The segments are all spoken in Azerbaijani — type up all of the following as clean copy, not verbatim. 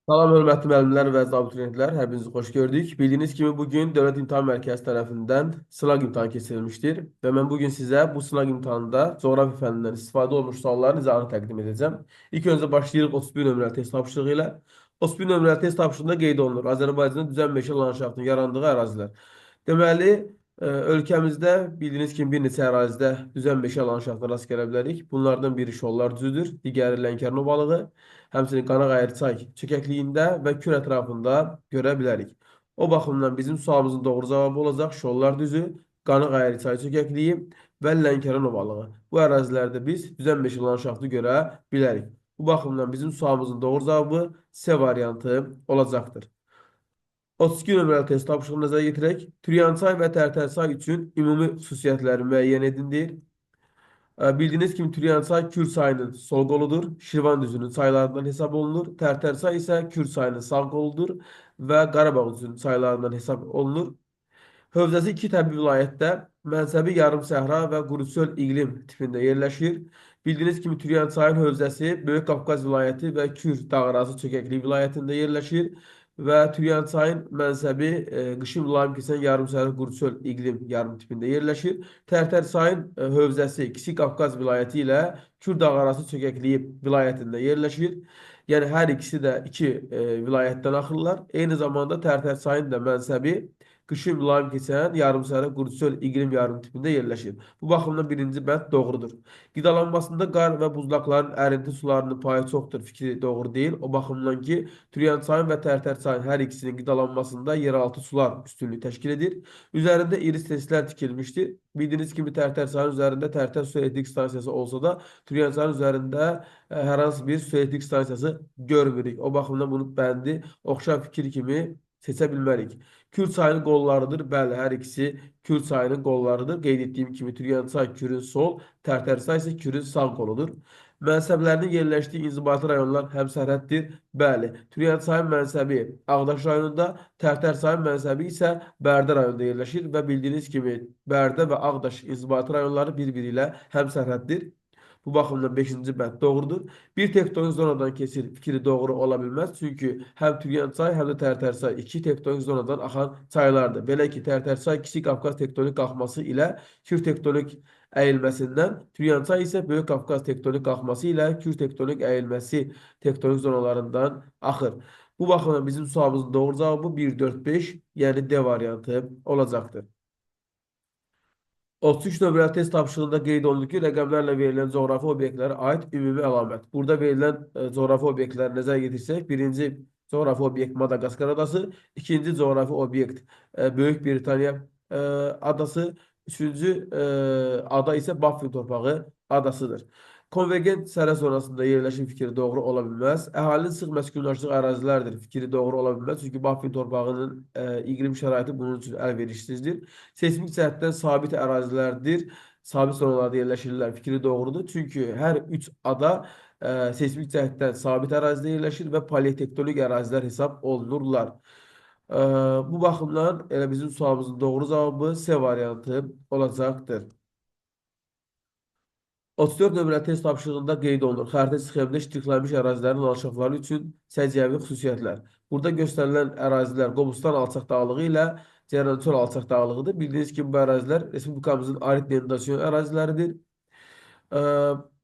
Salam hörmətli müəllimlər və abituriyentlər, hər birinizi xoş gördük. Bildiyiniz kimi bugün Dövlət İmtahan Mərkəzi tərəfindən sınaq imtahanı keçirilmişdir və mən bugün sizə bu sınaq imtahanında coğrafiya fənnindən istifadə olmuş sualların izahını təqdim edəcəm. İlk öncə başlayırıq 31 nömrəli test tapşırığı ilə. 31 nömrəli test tapşırığında qeyd olunur Azərbaycanda düzən meşə landşaftının yarandığı ərazilər. Deməli, ölkəmizdə bildiyiniz kimi bir neçə ərazidə düzən meşə landşaftına rast gələ bilərik. Bunlardan biri Şollar düzüdür, digəri Lənkəran ovalığı. Həmçinin Qanağayır-Çay çökəkliyində və Kür ətrafında görə bilərik. O baxımdan bizim sualımızın doğru cavabı olacaq Şollar düzü, Qanağayır-Çay çökəkliyi və Lənkəran ovalığı. Bu ərazilərdə biz düzən meşə landşaftı görə bilərik. Bu baxımdan bizim sualımızın doğru cavabı C variantı olacaqdır. 32 nömrəli test tapşırığını nəzərə yetirək. Türyançay və Tərtərçay üçün ümumi xüsusiyyətləri müəyyən edindir. Bildiğiniz kimi Türyançay Kür çayının sol qoludur. Şirvan düzünün çaylarından hesab olunur. Tərtərçay isə Kür çayının sağ qoludur və Qarabağ düzünün çaylarından hesab olunur. Hövzəsi iki təbii vilayətdə mənsəbi yarım səhra və quru-çöl iqlim tipində yerləşir. Bildiyiniz kimi Türyan çayın hövzəsi Böyük Qafqaz vilayəti və Kür dağarası çökəkliyi vilayətində yerləşir və Türyan çayın mənsəbi qışın mülayim keçən yarım səhra quru-çöl iqlim yarım tipində yerləşir. Tərtər çayın hövzəsi Kiçik Qafqaz vilayəti ilə Kür dağarası çökəkliyi vilayətində yerləşir. Yəni hər ikisi də iki vilayətdən axırlar. Eyni zamanda Tərtər çayın da mənsəbi qışın mülayim keçən yarımsərə quru-çöl iqlim yarım tipində yerləşir. Bu baxımdan birinci bənd doğrudur. Qidalanmasında qar və buzlaqların ərinti sularının payı çoxdur fikri doğru deyil. O baxımdan ki, Türyan çayın və Tərtər çayın hər ikisinin qidalanmasında yeraltı sular üstünlük təşkil edir. Üzərində iri testlər tikilmişdir. Bildiyiniz kimi Tərtər çayın üzərində Tərtər su elektrik stansiyası olsa da, Türyan çayın üzərində hər hansı bir su elektrik stansiyası görmürük. O baxımdan bunu bəndi oxşar fikir kimi seçə bilmərik. Kür çayının qollarıdır. Bəli, hər ikisi Kür çayının qollarıdır. Qeyd etdiyim kimi Türyan çay Kürün sol, Tərtər çay isə Kürün sağ qoludur. Mənsəblərinin yerləşdiyi inzibati rayonlar həmsərhəddir. Bəli, Türyan çayın mənsəbi Ağdaş rayonunda, Tərtər çayın mənsəbi isə Bərdə rayonunda yerləşir və bildiyiniz kimi Bərdə və Ağdaş inzibati rayonları bir-biri ilə həmsərhəddir. Bu baxımdan 5-ci bənd doğrudur. Bir tektonik zonadan keçir fikri doğru ola bilməz. Çünki həm Türyan çay, həm də Tərtər çay iki tektonik zonadan axan çaylardır. Belə ki, Tərtər çay Kiçik Qafqaz tektonik qalxması ilə Kür tektonik əyilməsindən, Türyan çay isə Böyük Qafqaz tektonik qalxması ilə Kür tektonik əyilməsi tektonik zonalarından axır. Bu baxımdan bizim sualımızın doğru cavabı 1, 4, 5, yəni D variantı olacaqdır. 33 nömrəli test tapşırığında qeyd olundu ki, rəqəmlərlə verilən coğrafi obyektlərə aid ümumi əlamət. Burada verilən coğrafi obyektləri nəzərə yetirsək, birinci coğrafi obyekt Madagaskar adası, ikinci coğrafi obyekt Böyük Britaniya adası, üçüncü ada isə Baffin torpağı adasıdır. Konvergent sərhəd zonasında yerləşim fikri doğru ola bilməz. Əhalinin sıx məskunlaşdığı ərazilərdir fikri doğru ola bilməz. Çünki Baffin torpağının iqlim şəraiti bunun üçün əlverişsizdir. Seysmik cəhətdən sabit ərazilərdir. Sabit zonalarda yerləşirlər. Fikri doğrudur. Çünki hər üç ada seysmik cəhətdən sabit ərazidə yerləşir və paleotektonik ərazilər hesab olunurlar. Bu baxımdan elə bizim sualımızın doğru cavabı C variantı olacaqdır. 34 nömrəli test tapşırığında qeyd olunur. Xəritə sxemində ştriklənmiş ərazilərin landşaftları üçün səciyyəvi xüsusiyyətlər. Burada göstərilən ərazilər Qobustan alçaq dağlığı ilə Ceyrançöl alçaq dağlığıdır. Bildiyiniz kimi bu ərazilər Respublikamızın arid deliminasiyon əraziləridir.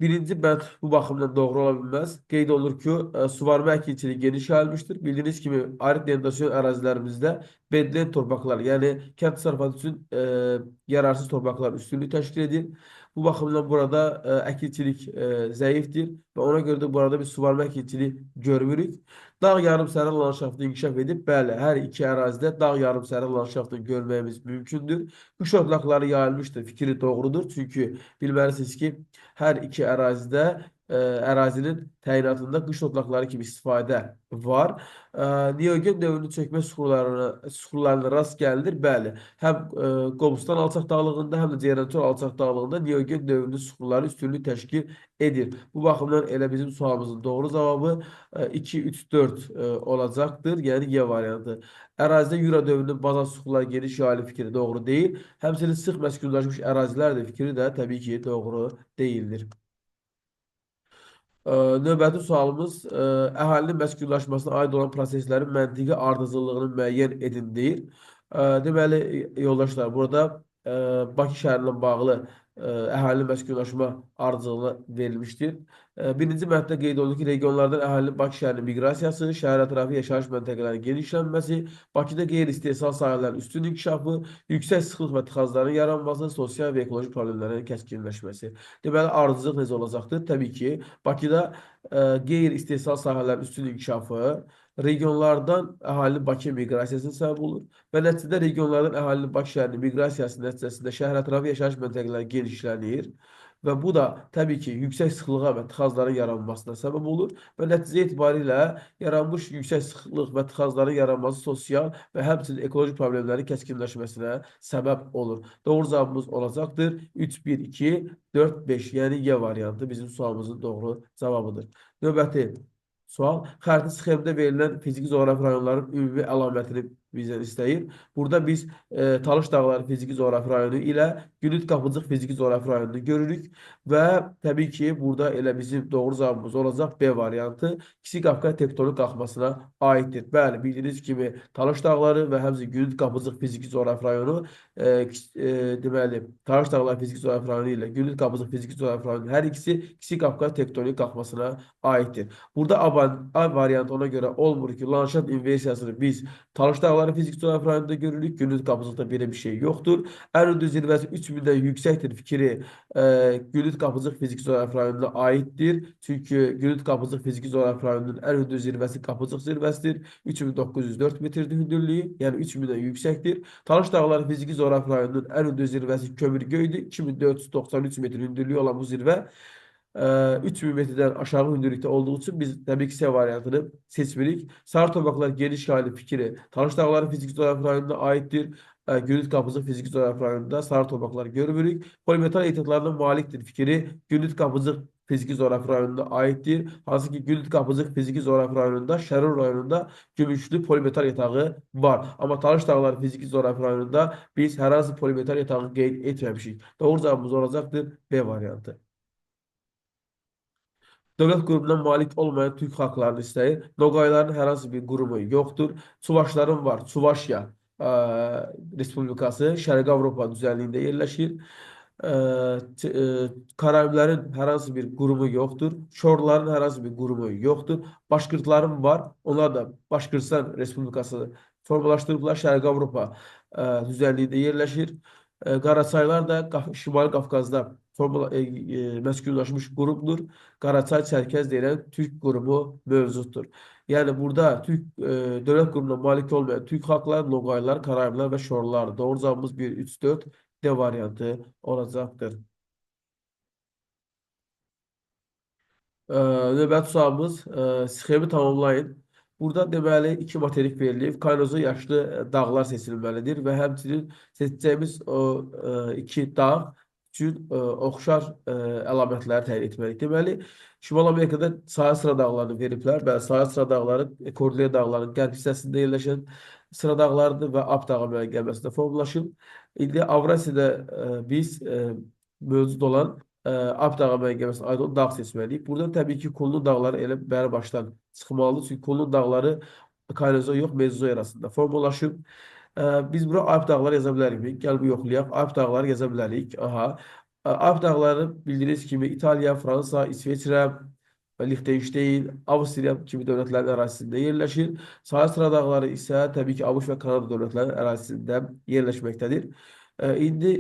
Birinci bənd bu baxımdan doğru ola bilməz. Qeyd olunur ki, suvarma əkinçiliyi geniş yayılmışdır. Bildiyiniz kimi, arid deliminasiyon ərazilərimizdə bedlen torpaqlar, yəni kənd təsərrüfatı üçün yararsız torpaqlar üstünlük təşkil edir. Bu baxımdan burada əkinçilik zəifdir və ona görə də burada bir suvarma əkinçiliyi görmürük. Dağ yarımsərə landşaftı inkişaf edib, bəli, hər iki ərazidə dağ yarımsərə landşaftını görməyimiz mümkündür. Qış otlaqları yayılmışdır, fikri doğrudur. Çünki bilməlisiniz ki, hər iki ərazidə ərazinin təyinatında qış otlaqları kimi istifadə var. Neogen dövrünün çökmə süxurlarına rast gəlinir. Bəli, həm Qobustan alçaq dağlığında, həm də Ceyrançöl alçaq dağlığında Neogen dövrünün süxurları üstünlük təşkil edir. Bu baxımdan elə bizim sualımızın doğru cavabı 2, 3, 4 olacaqdır. Yəni Y variantı. Ərazidə Yura dövrünün bazal süxurları geniş yayılır fikri doğru deyil. Həmçinin sıx məskunlaşmış ərazilər də fikri də təbii ki, doğru deyildir. Növbəti sualımız əhalinin məskunlaşmasına aid olan proseslərin məntiqi ardıcıllığını müəyyən edin deyir. Deməli, yoldaşlar, burada Bakı şəhərinə bağlı əhalinin məskunlaşma ardıcıllığı verilmişdir. Birinci məddədə qeyd olunur ki, regionlardan əhalinin Bakı şəhərinin miqrasiyası, şəhər ətrafı yaşayış məntəqələrinin genişlənməsi, Bakıda qeyri-istehsal sahələrin üstün inkişafı, yüksək sıxlıq və tıxacların yaranması, sosial və ekoloji problemlərin kəskinləşməsi. Deməli, ardıcıllıq necə olacaqdır? Təbii ki, Bakıda qeyri-istehsal sahələrin üstün inkişafı regionlardan əhalinin Bakıya miqrasiyasına səbəb olur və nəticədə regionlardan əhalinin Bakı şəhərinin miqrasiyası nəticəsində şəhər ətrafı yaşayış məntəqələri genişlənir və bu da təbii ki, yüksək sıxlığa və tıxacların yaranmasına səbəb olur və nəticə etibarilə yaranmış yüksək sıxlıq və tıxacların yaranması sosial və həmçinin ekoloji problemlərin kəskinləşməsinə səbəb olur. Doğru cavabımız olacaqdır. 3, 1, 2, 4, 5, yəni Y variantı bizim sualımızın doğru cavabıdır. Növbəti sual, xəriti sxemdə verilən fiziki coğrafi rayonların ümumi əlamətini bizdən istəyir. Burada biz Talış Dağları fiziki coğrafi rayonu ilə Gülüt Qapıcıq fiziki coğrafi rayonunu görürük və təbii ki, burada elə bizim doğru cavabımız olacaq B variantı Kiçik Qafqaz tektonik qalxmasına aiddir. Bəli, bildiyiniz kimi Talış Dağları və həmçinin Gülüt Qapıcıq fiziki coğrafi rayonu deməli, Talış Dağları fiziki coğrafi rayonu ilə Gülüt Qapıcıq fiziki coğrafi rayonu hər ikisi Kiçik Qafqaz tektonik qalxmasına aiddir. Burada A variantı ona görə olmur ki, landşaft inversiyasını biz Talış Dağları fiziki coğrafi rayonunda görürük. Gülüt Qapıcıqda belə bir şey yoxdur. Ən hündür zirvəsi 3000-dən yüksəkdir fikri Gülüt Qapıcıq fiziki coğrafi rayonuna aiddir. Çünki Gülüt Qapıcıq fiziki coğrafi rayonunun ən hündür zirvəsi Qapıcıq zirvəsidir. 3904 metrdir hündürlüyü, yəni 3000-dən yüksəkdir. Talış Dağları fiziki coğrafi rayonunun ən hündür zirvəsi Kömürgöy'dür. 2493 metr hündürlüyü olan bu zirvə 3000 metreden aşağı hündürlükte olduğu için biz tabii ki C variantını seçmirik. Sarı Topraklar geniş yaylı fikri Talış Dağları fiziki coğrafi rayonuna aittir. Gülüt Kapıcı fiziki coğrafi rayonunda Sarı Topraklar görmürük. Polimetal ehtiyatlarına maliktir fikri Gülüt Kapıcı fiziki coğrafi rayonuna aittir. Hansı ki Gülüt Kapıcı fiziki coğrafi rayonunda Şərur rayonunda gümüşlü polimetal yatağı var. Ama Talış Dağları fiziki coğrafi rayonunda biz hər hansı polimetal yatağı qeyd etməmişik. Doğru cevabımız olacaqdır B variantı. Dövlət qrupuna malik olmayan Türk xalqlarını istəyir. Noqayların hər hansı bir qurumu yoxdur. Çuvaşların var. Çuvaşya Respublikası Şərqi Avropa düzənliyində yerləşir. Karayiblərin hər hansı bir qurumu yoxdur. Şorların hər hansı bir qurumu yoxdur. Başqırtların var. Onlar da Başqırtıstan Respublikası formalaşdırıblar. Şərqi Avropa düzənliyində yerləşir. Qaraçaylar da Şimali Qafqazda məskunlaşmış qrupdur. Qaraçay Çərkəz deyilən Türk qrupu mövcuddur. Yəni burada Türk dövlət qrupuna malik olmayan Türk xalqlar, Noqaylar, Karayiblər və Şorlar. Doğru cavabımız 1, 3, 4 D variantı olacaqdır. Növbəti sualımız sxemi tamamlayın. Burada deməli iki materik verilib. Kaynozu yaşlı dağlar seçilməlidir və həmçinin seçəcəyimiz o iki dağ üçün oxşar əlamətləri təyin etməliyik. Deməli, Şimal Amerikada sahil sıra dağlarını veriblər. Bəli, sahil sıra dağları Kordilyer dağlarının qərb hissəsində yerləşən sıra dağlarıdır və Alp dağı müəyyənləməsində formalaşıb. İndi Avrasiyada biz mövcud olan Alp dağı müəyyənləməsinə aid olan dağ seçməliyik. Burada təbii ki, Kullu dağları elə bəri başdan çıxmalıdır. Çünki Kullu dağları Kaynozoy yox, Mezozoy arasında formalaşıb. Biz bura Alp dağları yaza bilərikmi? Gəl bu yoxlayaq. Alp dağları yaza bilərik. Aha. Alp dağları bildiyiniz kimi İtaliya, Fransa, İsveçrə, Liechtenstein, Avstriya kimi dövlətlərin ərazisində yerləşir. Sahil sıra dağları isə təbii ki, ABŞ və Kanada dövlətlərinin ərazisində yerləşməkdədir. İndi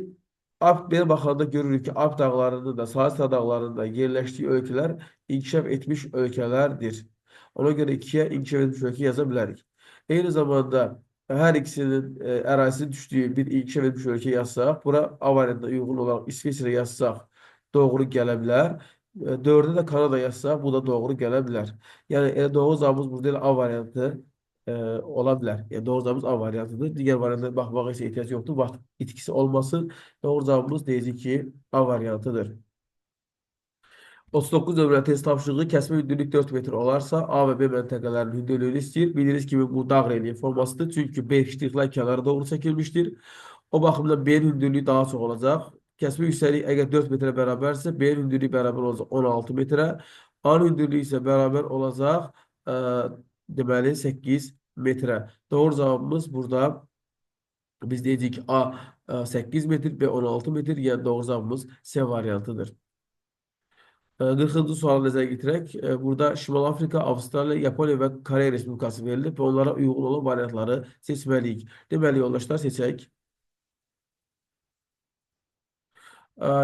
Alp belə baxanda görürük ki, Alp dağlarının da, sahil sıra dağlarının da yerləşdiyi ölkələr inkişaf etmiş ölkələrdir. Ona görə ikiyə inkişaf etmiş ölkə yaza bilərik. Eyni zamanda hər ikisinin ərazisi düşdüyü bir inkişaf etmiş ölkə yazsaq, bura A variantına uyğun olaraq İsveçrə yazsaq doğru gələ bilər. 4-də də Kanada yazsaq, bu da doğru gələ bilər. Yəni doğru cavabımız burada elə A variantı ola bilər. Yəni doğru cavabımız A variantıdır. Digər variantlara baxmağa heç ehtiyac yoxdur. Vaxt itkisi olmasın. Doğru cavabımız deyəcək ki, A variantıdır. 39 nömrəli test tapşırığı kəsmə hündürlük 4 metr olarsa A və B məntəqələrinin hündürlüyünü istəyir. Bildiyiniz kimi bu dağ relyefi formasıdır. Çünki B ştrixlər kənara doğru çəkilmişdir. O baxımdan B-nin hündürlüyü daha çox olacaq. Kəsmə yüksəklik əgər 4 metrə bərabərsə, B-nin hündürlüyü bərabər olacaq 16 metrə. A hündürlüğü ise beraber olacaq e, deməli 8 metrə. Doğru cavabımız burada biz deyəcəyik ki, A 8 metr, B 16 metr, yəni doğru cavabımız C variantıdır. 40. sualı nəzərə gətirək. Burada Şimal Afrika, Avstraliya, Yaponiya və Koreya Respublikası verilir və onlara uyğun olan variantları seçməliyik. Deməli, yoldaşlar seçək.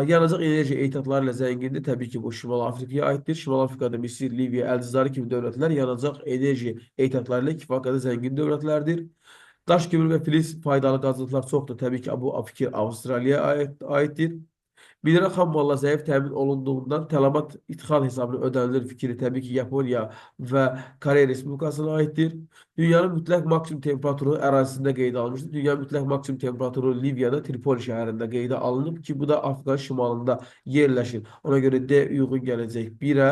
Yanacaq enerji ehtiyatları ilə zəngindir. Təbii ki, bu Şimal Afrikaya aiddir. Şimal Afrikada Misir, Liviya, Əlcəzair kimi dövlətlər yanacaq enerji ehtiyatları ilə kifayət qədər zəngin dövlətlərdir. Daş kömür və filiz faydalı qazıntılar çoxdur. Təbii ki, bu fikir Avustraliyaya aiddir. Mineral xam malla zəif təmin olunduğundan tələbat ixal hesabına ödənilir fikri təbii ki, Yaponiya və Koreya Respublikasına aiddir. Dünyanın mütləq maksimum temperaturu ərazisində qeydə alınmışdır. Dünyanın mütləq maksimum temperaturu Liviyada Tripoli şəhərində qeydə alınıb ki, bu da Afrikanın şimalında yerləşir. Ona görə D uyğun gələcək 1-ə.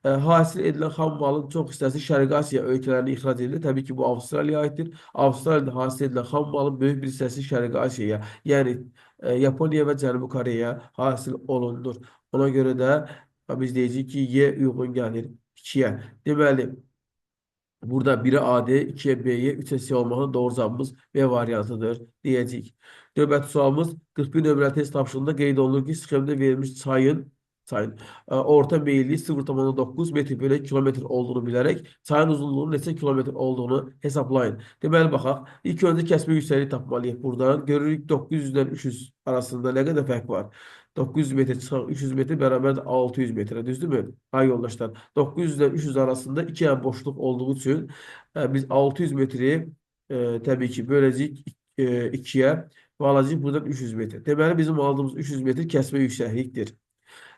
Hasil edilən xam malın çox hissəsi Şərqi Asiya ölkələrinə ixrac edilir. Təbii ki, bu Avstraliyaya aiddir. Avstraliyada hasil edilən xam malın böyük bir hissəsi Şərqi Asiyaya, yəni Yaponiya və Cənubi Koreya hasil olunur. Ona görə də biz deyəcəyik ki, Y uyğun gəlir 2-yə. Deməli, burada 1'e AD, 2'ye B'ye, 3'e C olmanın doğru cevabımız B variantıdır diyecek. Növbəti sualımız 41 nömrəli test tapşırığında qeyd olunur ki, sxemdə verilmiş çayın orta meyilliyi 0,9 metr bölü kilometr olduğunu bilərək çayın uzunluğunun neçə kilometr olduğunu hesablayın. Deməli, baxaq. İlk öncə kəsmə yüksəkliyi tapmalıyıq buradan. Görürük 900-dən 300 arasında nə qədər fərq var? 900 metr çıxaq 300 metr bərabərdir 600 metrə, düzdürmü? Ay yoldaşlar, 900-dən 300 arasında 2 ən boşluq olduğu üçün biz 600 metri təbii ki, böləcəyik 2-yə və alacağıq buradan 300 metr. Deməli, bizim aldığımız 300 metr kəsmə yüksəklikdir.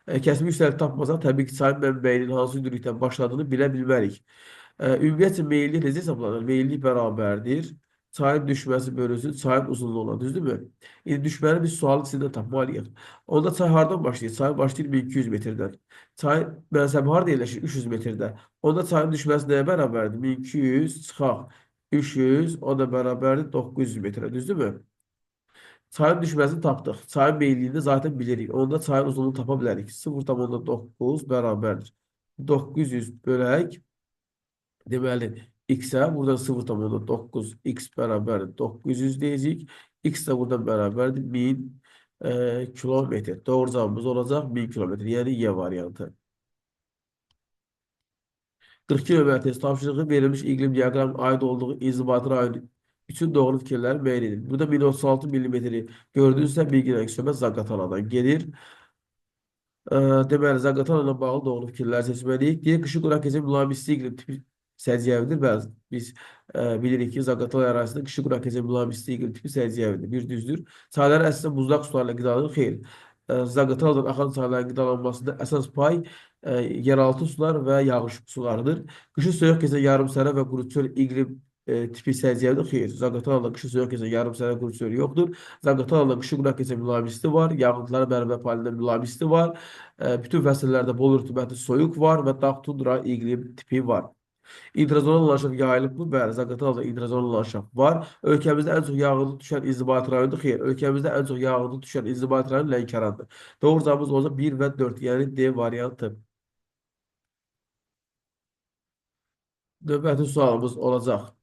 Kəsmə yüksəklik tapmasaq, təbii ki, çayın mənbəyinin hansı hündürlükdən başladığını bilə bilmərik. Ümumiyyətcə, meyillik necə hesablanır? Meyillik bərabərdir. Çayın düşməsi bölünsün çayın uzunluğuna, düzdürmü? İndi düşməni biz sualın içində tapmalıyıq. Onda çay hardan başlayır? Çay başlayır 1200 metrdən. Çay mənsəbi harada yerləşir? 300 metrdə. Onda çayın düşməsi nəyə bərabərdir? 1200 çıxaq 300, o da bərabərdir 900 metrə, düzdürmü? Çayın düşməsini tapdıq. Çayın meyilliyini zaten bilirik. Onda çayın uzunluğunu tapa bilərik. 0,9 bərabərdir. 900 bölək. Deməli, x-ə buradan 0,9 x bərabərdir 900 deyəcək. X də buradan bərabərdir 1000 kilometr. Doğru cavabımız olacaq 1000 kilometr. Yəni Y variantı. 42 nömrəli test tapşırığı verilmiş iqlim diaqramının aid olduğu inzibati rayon üçün doğru fikirləri müəyyən edin. Burada 1036 mm gördüyünüzsə bilginə söhbət Zaqataladan gelir. Deməli, Zaqatala ilə bağlı doğru fikirlər seçməliyik. Deyək, qışı quraq gecə mülayimli iqlim tipi səciyyəvidir. Bəzi biz bilirik ki, Zaqatala ərazisində qışı quraq gecə mülayimli iqlim tipi səciyyəvidir. Bir düzdür. Çayların əslində buzlaq sularla qidalanır. Xeyr. Zaqataladan axan çayların qidalanmasında əsas pay yeraltı sular və yağış sularıdır. Qışı soyuq gecə yarımsərə və quru çöl iqlim tipi səciyyəvidir. Xeyr. Zaqatalada qışı soyuq gecə yarımsərə quru çöl yoxdur. Zaqatalada qışı quraq gecə mülayimli var. Yağıntılara bərabər palində mülayimli var. Bütün fəsillərdə bol rütubətli soyuq var və dağ tundra iqlim tipi var. İntrazonal landşaft yayılıb mı? Bəli, Zaqatalada intrazonal landşaft var. Ölkəmizdə ən çox yağıntı düşən inzibati rayondur. Xeyr, ölkəmizdə ən çox yağıntı düşən inzibati rayon Lənkərandır. Doğru cavabımız olacaq 1 və 4, yəni D variantı. Növbəti sualımız olacaq.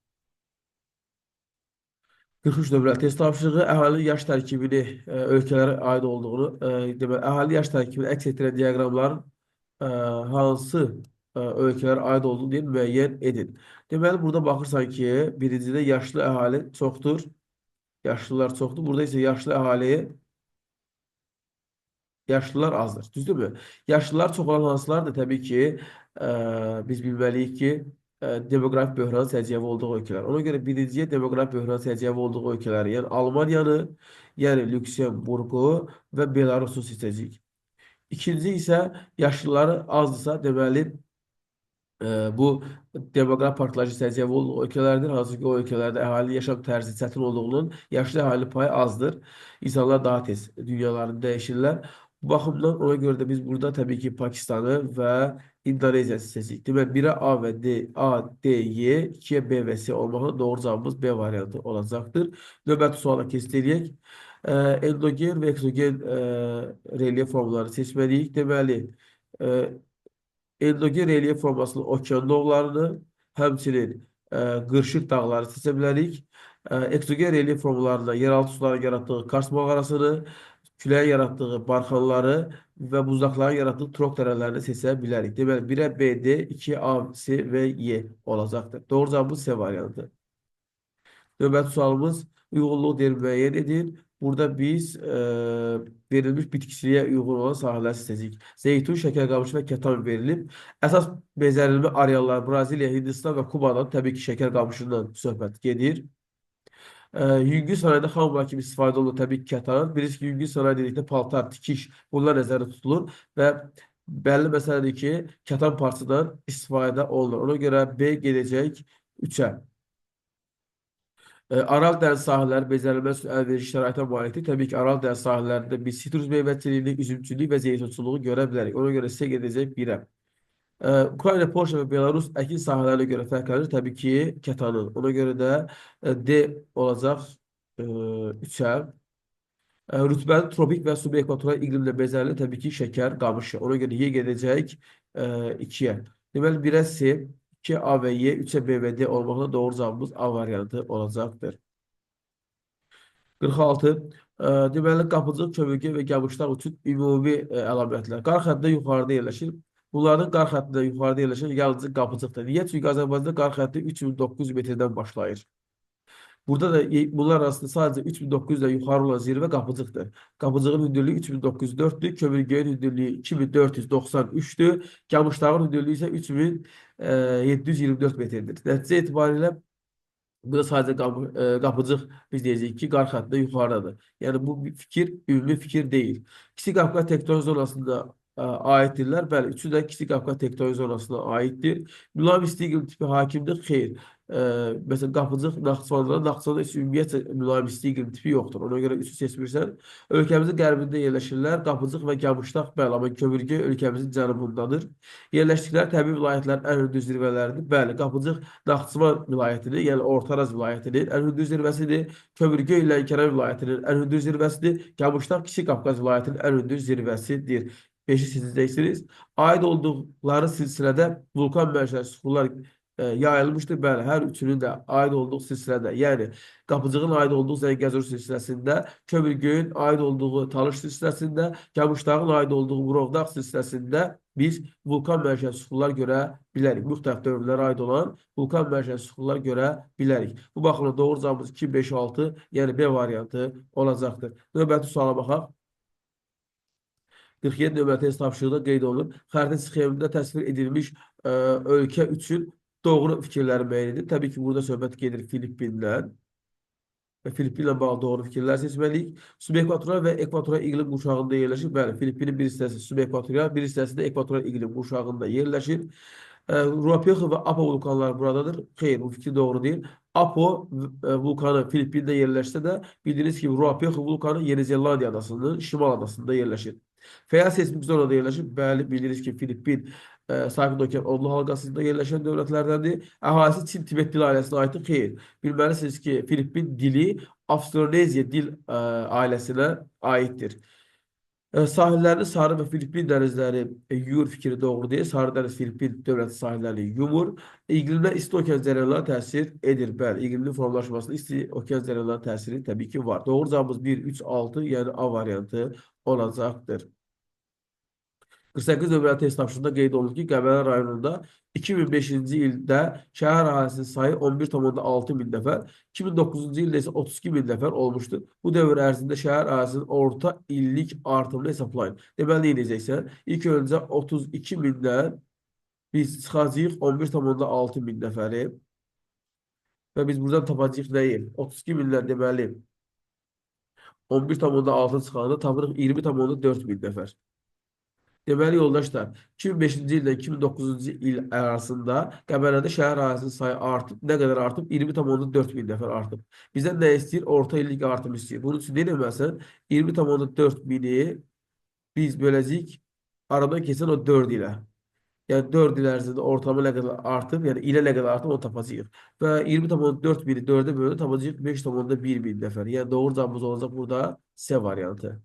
43 nömrəli test tapşırığı əhalinin yaş tərkibini ölkələrə aid olduğunu, deməli, əhalinin yaş tərkibini əks etdirən diaqramların hansı ölkələrə aid olduğunu deyil, müəyyən edin. Deməli, burada baxırsan ki, birincidə yaşlı əhali çoxdur. Yaşlılar çoxdur. Burada isə yaşlı əhali yaşlılar azdır. Düzdürmü? Yaşlılar çox olan hansılardır? Təbii ki, biz bilməliyik ki, demoqrafi böhran səciyyəvi olduğu ölkələr. Ona görə birinciyə demoqrafi böhran səciyyəvi olduğu ölkələri, yəni Almaniyanı, yəni Lüksemburqu və Belarusu seçəcəyik. İkinci isə yaşlıları azdırsa, deməli, bu demoqraf partlayıcı səciyyəvi olduğu ölkələrdir. Hansı ki, o ölkələrdə əhali yaşam tərzi çətin olduğunun yaşlı əhali payı azdır. İnsanlar daha tez dünyalarını dəyişirlər. Bu baxımdan ona görə də biz burada təbii ki, Pakistanı və İndoneziya seçəcəyik. Deməli, 1-ə A və D, A, D, Y, 2-yə B və C olmaqla doğru cavabımız B variantı olacaqdır. Növbəti suala keçid edək. Endogen və eksogen relyef formlarını seçməliyik. Deməli, Endogen relyef formasında okean dağlarını, həmçinin qırşıq dağları seçə bilərik. Eksogen relyef formalarında yeraltı suların yaratdığı Kars mağarasını, küləyin yaratdığı Barxanları və buzlaqların yaratdığı Troq dərələrini seçə bilərik. Deməli, 1-ə B, D, 2-yə A, C və Y olacaqdır. Doğru cavabımız C variantı. Növbəti sualımız uyğunluq deyil müəyyən edin. Burada biz verilmiş bitkisiliyə uyğun olan sahələri seçəcəyik. Zeytun, şəkər qamışı və kətan verilib. Əsas bezərilmə areallar Braziliya, Hindistan və Kubadan təbii ki, şəkər qamışından söhbət gedir. Yüngül sənaydə xamura kimi istifadə olunur təbii ki, kətan. Bilirsiniz ki, yüngül sənaye dedikdə paltar, tikiş bunlar nəzərdə tutulur və bəlli məsələdir ki, kətan parçadan istifadə olunur. Ona görə B gedəcək 3-ə. Aral dəniz sahilləri bezərilməsi üçün əlverişli şəraitə malikdir. Təbii ki, Aral dəniz sahillərində biz sitrus meyvəçiliyini, üzümçülük və zeytunçuluğu görə bilərik. Ona görə C gedəcək 1-ə. Ukrayna, Polşa və Belarus əkin sahələrinə görə fərqlənir. Təbii ki, kətanın. Ona görə də D olacaq 3-ə. Rütbəli tropik və subekvatoral iqlimlə bezərli təbii ki, şəkər qamışı. Ona görə Y gedəcək 2-yə. Deməli, 1-ə C, 2-yə A və Y, 3-ə B və D olmaqla doğru cavabımız A variantı olacaqdır. 46. Deməli, qapıcıq, kövürgə və qamışlar üçün ümumi əlamətlər. Qar xəttində yuxarıda yerləşir. Bunların qar xəttində yuxarıda yerləşən yalnızca qapıcıqdır. Niyə? Çünki Azərbaycanda qar xətti 3900 metrdən başlayır. Burada da bunlar arasında sadəcə 3900-dən yuxarı olan zirvə qapıcıqdır. Qapıcığın hündürlüyü 3904-dür, kövürgəyin hündürlüyü 2493-dür, qamışların hündürlüyü isə 3724 metrdir. Nəticə etibarilə bu da sadəcə qapıcıq biz deyəcəyik ki, qar xəttində yuxarıdadır. Yəni bu fikir ümumi fikir deyil. Kiçik Qafqaz tektonik zonasında aiddirlər. Bəli, üçü də Kiçik Qafqaz tektonik zonasına aiddir. Mülayim isti iqlim tipi hakimdir. Xeyr. Məsələn, qapıcıq Naxçıvanda heç ümumiyyətlə mülayim isti iqlim tipi yoxdur. Ona görə üçü seçmirsən. Ölkəmizin qərbində yerləşirlər. Qapıcıq və Qamışdağ, bəli, amma kövürgə ölkəmizin cənubundadır. Yerləşdikləri təbii vilayətlərin ən hündür zirvələridir. Bəli, Qapıcıq Naxçıvan vilayətinin, yəni Orta Araz vilayətinin ən hündür zirvəsidir. Kövürgə Lənkəran vilayətinin ən hündür zirvəsidir. Qamışdağ Kiçik Qafqaz vilayətinin ən hündür zirvəsidir. 5-i seçəcəksiniz. Aid olduqları silsilədə vulkan mənşəli süxurlar yayılmışdır. Bəli, hər üçünün də aid olduğu silsilədə, yəni qapıcığın aid olduğu Zəngəzur silsiləsində, kövürgöyün aid olduğu Talış silsiləsində, Qamışdağın aid olduğu Murovdağ silsiləsində biz vulkan mənşəli süxurlar görə bilərik. Müxtəlif dövrlərə aid olan vulkan mənşəli süxurlar görə bilərik. Bu baxımdan doğru cavabımız 2, 5, 6, yəni B variantı olacaqdır. Növbəti suala baxaq. 47 nömrə test tapşırıqda qeyd olunub. Xəritə sxemində təsvir edilmiş ölkə üçün doğru fikirləri müəyyən edin. Təbii ki, burada söhbət gedir Filippindən. Filippinlə bağlı doğru fikirlər seçməliyik. Subekvatoral və ekvatoral iqlim qurşağında yerləşir. Bəli, Filippinin bir hissəsi subekvatoral, bir hissəsi də ekvatoral iqlim qurşağında yerləşir. Ruapexo və Apo vulkanları buradadır. Xeyr, bu fikir doğru deyil. Apo vulkanı Filippində yerləşsə də, bildiyiniz kimi Ruapexo vulkanı Yeni Zelandiya adasının şimal adasında yerləşir. Fəal seismik zonada yerləşir. Bəli, bildiyiniz ki, Filippin Sakit Okean odlu halqasında yerləşən dövlətlərdəndir. Əhalisi Çin-Tibet dil ailəsinə aiddir. Xeyr, bilməlisiniz ki, Filippin dili Avstroneziya dil ailəsinə aiddir. Sahillərini Sarı və Filippin dənizləri yuyur fikri doğru deyil. Sarı dəniz Filippin dövləti sahillərini yumur. İqlimdə isti okean cərəyanlarına təsir edir. Bəli, iqlimin formalaşmasında isti okean cərəyanlarına təsiri təbii ki, var. Doğru cavabımız 1, 3, 6, yəni A variantı olacaqdır. 48 nömrəli test tapşırığında qeyd olunur ki, Qəbələ rayonunda 2005-ci ildə şəhər əhalisinin sayı 11,6 min nəfər, 2009-cu ildə isə 32 min nəfər olmuşdur. Bu dövr ərzində şəhər əhalisinin orta illik artımını hesablayın. Deməli, deyəcəksən, ilk öncə 32 mindən biz çıxacağıq 11,6 min nəfəri və biz buradan tapacağıq nəyi? 32 mindən deməli 11,6 çıxanda tapırıq 20,4 min nəfər. Deməli, yoldaşlar, 2005-ci illə 2009-cu il arasında Qəbələdə şəhər əhalisinin sayı artıb, nə qədər artıb? 20,4 min nəfər artıb. Bizdən nə istəyir? Orta illik artım istəyir. Bunun üçün nə deməsən? 20,4 mini biz böləcəyik aradan keçən o 4 ilə. Yəni 4 il ərzində ortalama nə qədər artıb, yəni ilə nə qədər artıb onu tapacağıq. Və 20,4 mini 4-ə bölündə tapacağıq 5,1 min nəfər. Yəni doğru cavabımız olacaq burada C variantı.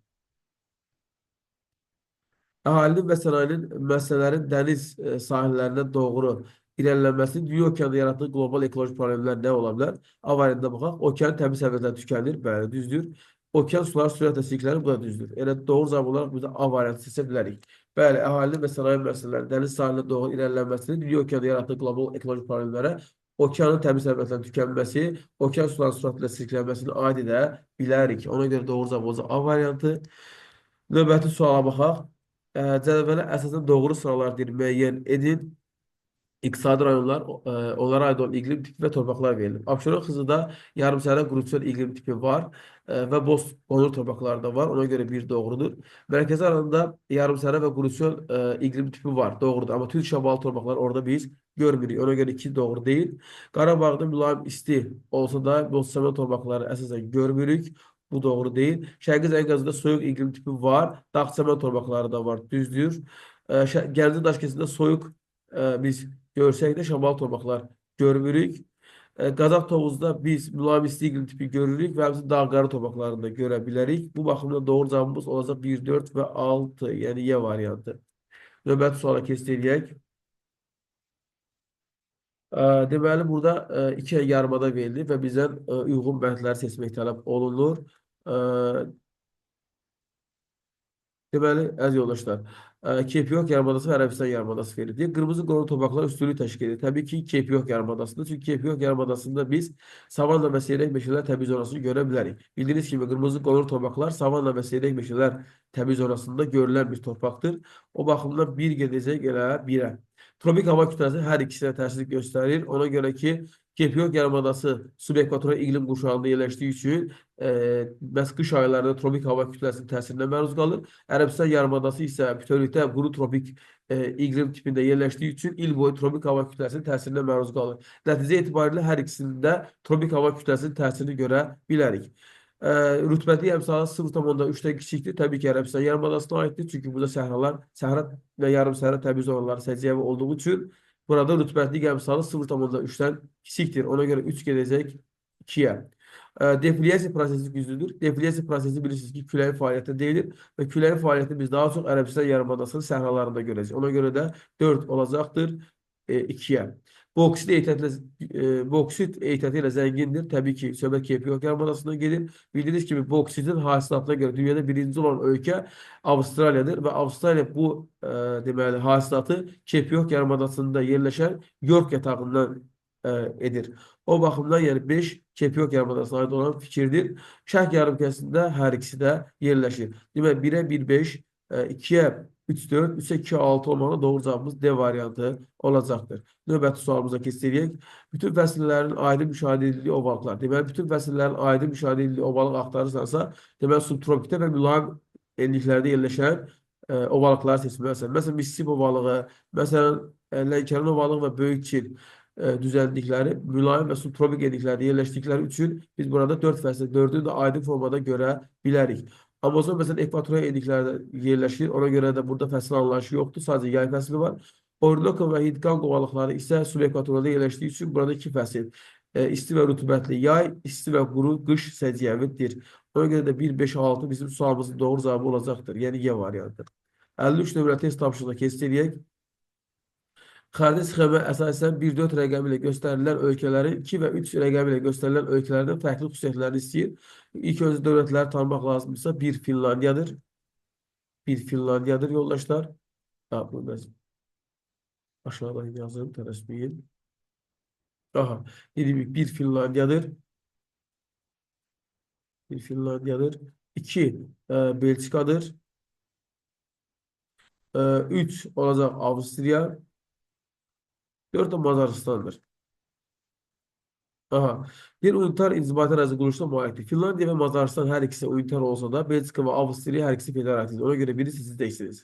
Əhalinin və sənayenin məsələlərin dəniz sahillərinə doğru irəliləməsi dünya okeanında yaratdığı qlobal ekoloji problemlər nə ola bilər? A variantına baxaq. Okean təbii səviyyədən tükənir. Bəli, düzdür. Okean suları sürətlə çirklənir. Bu da düzdür. Elə doğru cavab olaraq biz də A variantı seçə bilərik. Bəli, əhalinin və sənaye məsələləri dəniz sahilinə doğru irəliləməsinin dünya okeanında yaratdığı qlobal ekoloji problemlərə okeanın təbii səviyyədən tükənməsi, okean sularının sürətlə çirklənməsinə aid edə bilərik. Ona görə doğru cavab olacaq A variantı. Növbəti suala baxaq. Cədvələ əsasən doğru sıralardır müəyyən edin. İqtisadi rayonlar, onlara aid olan iqlim tipi və torpaqlar verilir. Abşeron xızıda yarımsərə qurutçol iqlim tipi var və boz qonur torpaqları da var. Ona görə bir doğrudur. Mərkəzi aralığında yarımsərə və qurutçol iqlim tipi var. Doğrudur. Amma tül şəbalı torpaqlar orada biz görmürük. Ona görə iki doğru deyil. Qarabağda mülayim isti olsa da bozsəmən torpaqları əsasən görmürük. Bu doğru deyil. Şərqi Zəngəzurda soyuq iqlim tipi var. Dağ-çəmən torpaqları da var. Düzdür. Gəncə Daşkəsində soyuq biz görsək də şamal torpaqlar görmürük. Qazax Tovuzda biz mülayim isti iqlim tipi görürük və həmçinin dağ-qarı torpaqlarını da görə bilərik. Bu baxımdan doğru cavabımız olacaq 1, 4 və 6, yəni Y variantı. Növbəti suala keçid edək. Deməli, burada iki yarımada verilir və bizdən uyğun bəndləri seçmək tələb olunur. Deməli, əziz yoldaşlar, Keypiyok yarımadası və Ərəbistan yarımadası verilir. Qırmızı qonur torpaqlar üstünlük təşkil edir. Təbii ki, Keypiyok yarımadasında. Çünki Keypiyok yarımadasında biz savanna və seyrək meşələr təbii zonasını görə bilərik. Bildiyiniz kimi, qırmızı qonur torpaqlar savanna və seyrək meşələr təbii zonasında görülən bir torpaqdır. O baxımdan bir gedəcək elə birə. Tropik hava kütləsi hər ikisinə təsir göstərir. Ona görə ki, Keypiyok yarımadası subekvatorial iqlim qurşağında yerləşdiyi üçün bəs qış aylarında tropik hava kütləsinin təsirinə məruz qalır. Ərəbistan yarımadası isə bütövlükdə quru tropik iqlim tipində yerləşdiyi üçün il boyu tropik hava kütləsinin təsirinə məruz qalır. Nəticə etibarilə hər ikisində tropik hava kütləsinin təsirini görə bilərik. Rütbətli əmsalı 0,3-dən kiçikdir. Təbii ki, Ərəbistan yarımadasına aiddir. Çünki burada səhralar, səhra və yarım səhra təbii zonaları səciyyəvi olduğu üçün burada rütbətli əmsalı 0,3-dən kiçikdir. Ona görə 3 gedəcək 2-yə. Deflyasiya prosesi güclüdür. Deflyasiya prosesi bilirsiniz ki, küləyin fəaliyyəti deyilir və küləyin fəaliyyəti biz daha çox Ərəbistan yarımadasının səhralarında görəcəyik. Ona görə də 4 olacaqdır 2-yə. Boksit ehtiyatı ilə zəngindir. Təbii ki, söhbət Keypiyok yarımadasından gedir. Bildiyiniz kimi, boksitin hasilatına görə dünyada birinci olan ölkə Avustraliyadır və Avstraliya bu deməli, hasilatı Keypiyok yarımadasında yerləşən York yatağından edir. O baxımdan yəni 5 Keypiyok yarımadasına aid olan fikirdir. Şərq yarımkəsində hər ikisi də yerləşir. Demək 1-ə 1-5, 2-yə 3-4, 3-ə 2-6 olmaqla doğru cavabımız D variantı olacaqdır. Növbəti sualımıza keçirik. Bütün fəsillərin aydın müşahidə edildiyi ovalıqlar. Deməli, bütün fəsillərin aydın müşahidə edildiyi ovalıq axtarırsansa, deməli, subtropikdə və mülayim enliklərdə yerləşən ovalıqları seçməlisən. Məsələn, Mississippi ovalığı, məsələn, Lənkəran ovalığı və Böyük Çin düzəldikləri, mülayim və subtropik enliklərdə yerləşdikləri üçün biz burada 4 fəsil, 4-ünü də aydın formada görə bilərik. Amazon məsələn ekvatorial enliklərdə yerləşir. Ona görə də burada fəsil anlayışı yoxdur. Sadəcə yay fəsli var. Orinoco və Hindqan qovalıqları isə subekvatoriyada yerləşdiyi üçün burada 2 fəsil. İsti və rütubətli yay, isti və quru qış səciyyəvidir. Ona görə də 1, 5, 6 bizim sualımızın doğru cavabı olacaqdır. Yəni Y variantı. 53 nömrə test tapşırığına keçid edək. Xərdi sxemə əsasən 1-4 rəqəmi ilə göstərilən ölkələrin 2 və 3 rəqəmi ilə göstərilən ölkələrdən fərqli xüsusiyyətlərini istəyir. İlk öncə dövlətləri tanımaq lazımdırsa 1 Finlandiyadır. 1 Finlandiyadır yoldaşlar. Bunu aşağıdan yazın, tərəsməyin. Aha, dedik 1 Finlandiyadır. 1 Finlandiyadır. 2 Belçikadır. 3 olacaq Avstriya. 4 de Macaristan'dır. Aha. Bir unitar inzibati ərazi quruluşuna malikdir. Finlandiya və Macaristan hər ikisi unitar olsa da, Belçika və Avstriya hər ikisi federatidir. Ona görə biri siz dəyişsiniz.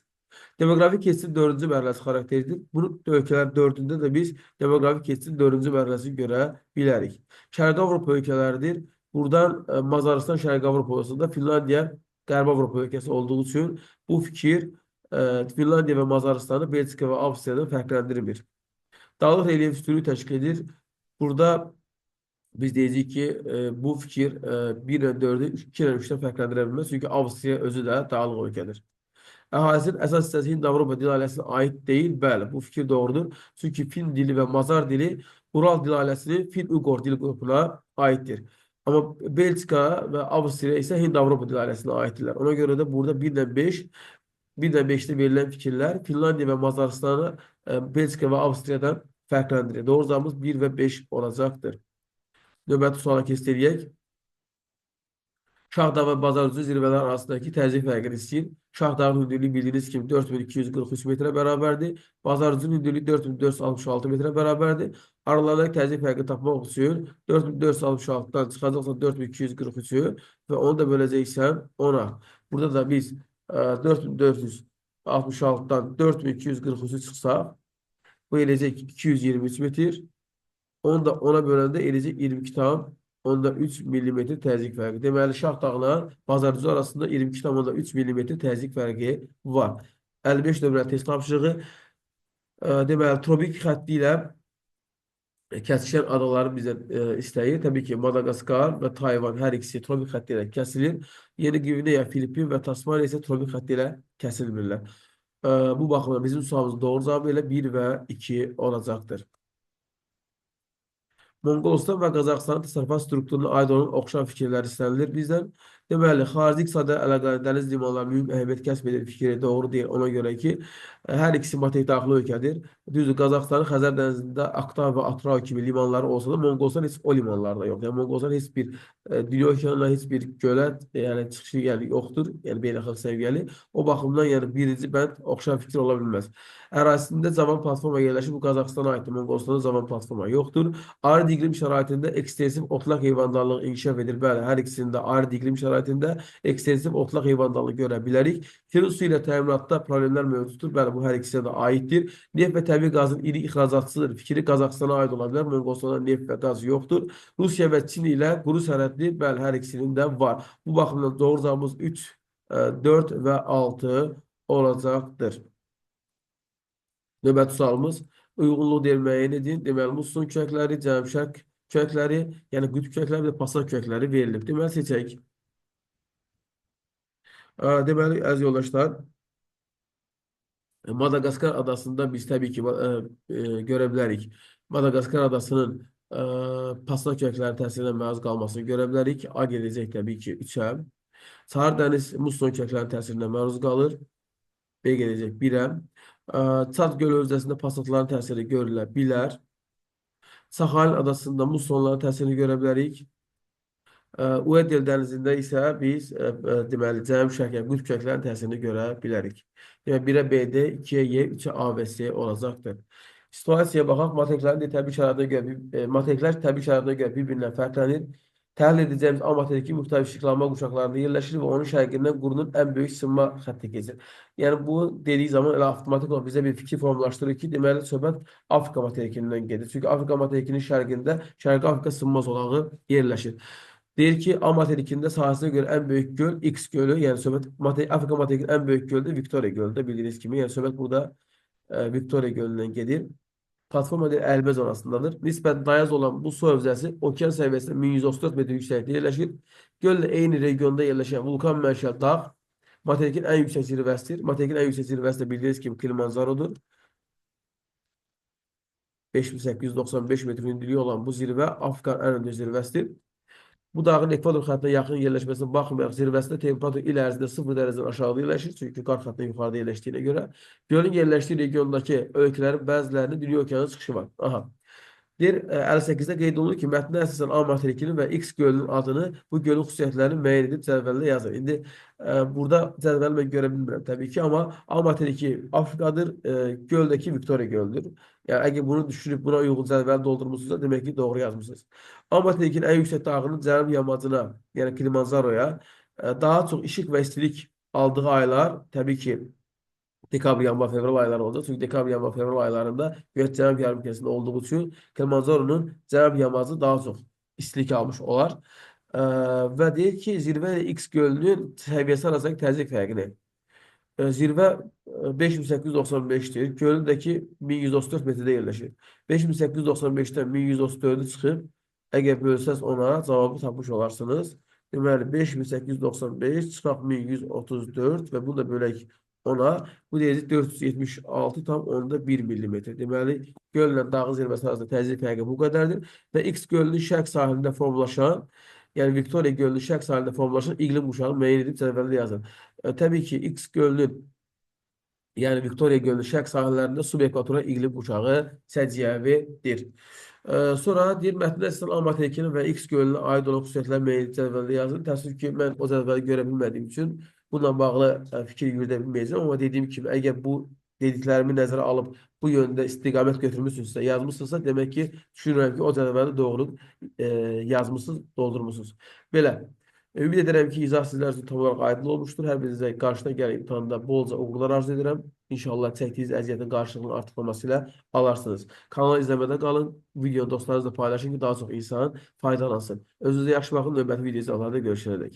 Demoqrafik keçidin 4-cü mərhələsi xarakteridir. Bu ölkələr 4-ündə də biz demoqrafik keçidin 4-cü mərhələsini görə bilərik. Şərqi Avropa ölkələridir. Buradan Macaristan Şərqi Avropa olsa da Finlandiya Qərbi Avropa ölkəsi olduğu üçün bu fikir Finlandiya və Macaristanı Belçika və Avstriyadan fərqləndirmir. Dağlıq relyef üstünlüyü təşkil edir. Burada biz deyəcəyik ki, bu fikir 1 ilə 4-ü 2 ilə 3-dən fərqləndirə bilməz. Çünki Avstriya özü də dağlıq ölkədir. Əhalinin əsas hissəsi Hind-Avropa dil ailəsinə aid deyil. Bəli, bu fikir doğrudur. Çünki Fin dili və Mazar dili Ural dil ailəsinin Fin-Uqor dil qrupuna aiddir. Amma Belçika və Avstriya isə Hind-Avropa dil ailəsinə aiddirlər. Ona görə də burada 1-dən 5, 1-dən 5-də verilən fikirlər Finlandiya və Mazaristanı Belçika və Avstriyadan fərqləndirir. Doğru cavabımız 1 və 5 olacaqdır. Növbəti suala keçid edək. Şahdağ və Bazarcı zirvələr arasındakı təzyiq fərqini istəyir. Şahdağın hündürlüyü bildiyiniz kimi 4243 metrə bərabərdir. Bazarcının hündürlüyü 4466 metrə bərabərdir. Aralarındakı təzyiq fərqini tapmaq üçün 4466-dan çıxacaqsa 4243-ü və onu da böləcəksən 10-a. Burada da biz 4466-dan 4243-ü çıxsaq, bu eləcək 223 metr. Onu da 10-a böləndə eləcək 22,3 mm təzyiq fərqi. Deməli, Şahdağla Bazarcı arasında 22,3 mm təzyiq fərqi var. 55 nömrəli test tapşırığı. Deməli, tropik xətti ilə kəsişən adaları bizdən istəyir. Təbii ki, Madagaskar və Tayvan hər ikisi tropik xətti ilə kəsilir. Yeni Qvineya, Filipin və Tasmaniya isə tropik xətti ilə kəsilmirlər. Bu baxımdan bizim sualımızın doğru cavabı ilə 1 və 2 olacaqdır. Monqolistan və Qazaxıstanın təsərrüfat strukturuna aid olan oxşar fikirlər istənilir bizdən. Deməli, xarici iqtisada əlaqəli dəniz limanları mühüm əhəmiyyət kəsb edir fikri doğru deyil. Ona görə ki, hər ikisi materik daxili ölkədir. Düzdür, Qazaxıstanın Xəzər dənizində Aktav və Atrau kimi limanları olsa da, Monqolistan heç o limanlarda yox. Yəni, Monqolistan heç bir dünya okeanına heç bir gölət, yəni çıxışı yoxdur, yəni beynəlxalq səviyyəli. O baxımdan, yəni birinci bənd oxşar fikir ola bilməz. Ərazisində cavan platforma yerləşir, bu Qazaxıstana aiddir. Monqolistanda cavan platforma yoxdur. Arid iqlim şəraitində ekstensiv otlaq heyvandarlığı inkişaf edir. Bəli, hər ikisində arid iqlim şəraitində ekstensiv otlaq heyvandarlığı görə bilərik. Ferin su ilə təminatda problemlər mövcuddur. Bəli, bu hər ikisinə də aiddir. Neft və təbii qazın iri ixracatçıdır. Fikri Qazaxıstana aid ola bilər. Monqolistanda neft və qaz yoxdur. Rusiya və Çin ilə quru sərhədli, bəli, hər ikisinin də var. Bu baxımdan doğru cavabımız 3, 4 və 6 olacaqdır. Növbəti sualımız uyğunluq müəyyən edin. Deməli, musson kökləri, cənub-şərq kökləri, yəni qütb kökləri və Pasan kökləri verilib. Deməli, seçək. Deməli, əziz yoldaşlar, Madagaskar adasında biz təbii ki görə bilərik. Madagaskar adasının Pasan kökləri təsirinə məruz qalmasını görə bilərik. A gedəcək təbii ki 3-ə. Sahar dəniz musson köklərinin təsirinə məruz qalır. B gedəcək 1-ə. Çad gölü hövzəsində pasatların təsiri görülə bilər. Saxalin adasında mussonların təsirini görə bilərik. Uedel dənizində isə biz deməli cənub-şərq qütb köklərinin təsirini görə bilərik. Yəni 1-ə BD, 2-yə Y, 3-ə A və C olacaqdır. Situasiyaya baxaq, materiklər təbii şəraitinə görə bir-birindən fərqlənir. Təhlil edəcəyimiz A materiki müxtəlif işıqlanma quşaqlarında yerləşir və onun şərqindən qurunun ən böyük sınma xətti keçir. Yəni, bu dediyi zaman elə avtomatik olaraq bizə bir fikir formlaşdırır ki, deməli, söhbət Afrika materikindən gedir. Çünki Afrika materikinin şərqində Şərqi Afrika sınma zolağı yerləşir. Deyir ki, A materikində sahəsinə görə ən böyük göl X gölü, yəni söhbət Afrika materikinin ən böyük gölü də Viktoriya gölüdür, bildiyiniz kimi. Yəni, söhbət burada Viktoriya gölündən gedir. Platforma ərimə zonasındadır. Nisbət dayaz olan bu su hövzəsi okean səviyyəsində 1134 metr yüksəklikdə yerləşir. Göllə eyni regionda yerləşən vulkan mənşəli dağ materikin ən yüksək zirvəsidir. Materikin ən yüksək zirvəsi də bildiyiniz kimi Kilimanjarodur. 5895 metr hündürlüyü olan bu zirvə Afrikanın ən hündür zirvəsidir. Bu dağın ekvator xəttinə yaxın yerləşməsinə baxmayaraq zirvəsində temperatur il ərzində 0 dərəcədən aşağıda yerləşir. Çünki qar xəttinə yuxarıda yerləşdiyinə görə. Gölün yerləşdiyi regiondakı ölkələrin bəzilərinin dünya okeanına çıxışı var. Aha. Deyir, 58-də qeyd olunur ki, mətnə əsasən A materikinin və X gölünün adını bu gölün xüsusiyyətlərini müəyyən edib cədvəldə yazır. İndi burada cədvəli mən görə bilmirəm təbii ki, amma A materiki Afrikadır, göldəki Viktoriya gölüdür. Yəni, əgər bunu düşünüb buna uyğun cədvəli doldurmuşsunuzsa, demək ki, doğru yazmışsınız. A materikinin ən yüksək dağının cənub yamacına, yəni Kilimanjaroya daha çox işıq və istilik aldığı aylar təbii ki, dekabr, yanvar, fevral ayları olacaq. Çünki dekabr, yanvar, fevral aylarında cənub yarımkürəsində olduğu üçün Kilimanjaronun cənub yamacı daha çox istilik almış olar. Və deyir ki, zirvə ilə X gölünün səviyyəsi arasındakı təzyiq fərqini. Zirvə 5895-dir. Gölündəki 1134 metrdə yerləşir. 5895-dən 1134-ü çıxıb, əgər bölsəz ona cavabı tapmış olarsınız. Deməli, 5895 çıxaq 1134 və bunu da bölək ona. Bu deyəcək 476,1 millimetr. Deməli, göllə dağ zirvəsi arasında təzyiq fərqi bu qədərdir. Və X gölünün şərq sahilində formalaşan, yəni Viktoriya gölünün şərq sahilində formalaşan iqlim qurşağını müəyyən edib cədvəldə yazın. Təbii ki, X gölünün, yəni Viktoriya gölünün şərq sahillərində subekvatorial iqlim qurşağı səciyyəvidir. Sonra deyir, mətndə istənilən A materikinin və X gölünə aid olan xüsusiyyətlər müəyyən edib cədvəldə yazın. Təəssüf ki, mən o cədvəli görə bilmədiyim üçün bununla bağlı fikir yürüdə bilməyəcəm. Amma dediyim kimi, əgər bu dediklərimi nəzərə alıb bu yöndə istiqamət götürmüsünüzsə, yazmışsınızsa, demək ki, düşünürəm ki, o cədvəli doğru yazmışsınız, doldurmuşsunuz. Belə. Ümid edirəm ki, izah sizlər üçün tam olaraq aydın olmuşdur. Hər birinizə qarşıda gələn imtahanda bolca uğurlar arzu edirəm. İnşallah çəkdiyiniz əziyyətin qarşılığını artırılması ilə alarsınız. Kanalı izləmədə qalın. Videonu dostlarınızla paylaşın ki, daha çox insan faydalansın. Özünüzə yaxşı baxın. Növbəti video izahlarda görüşənədək.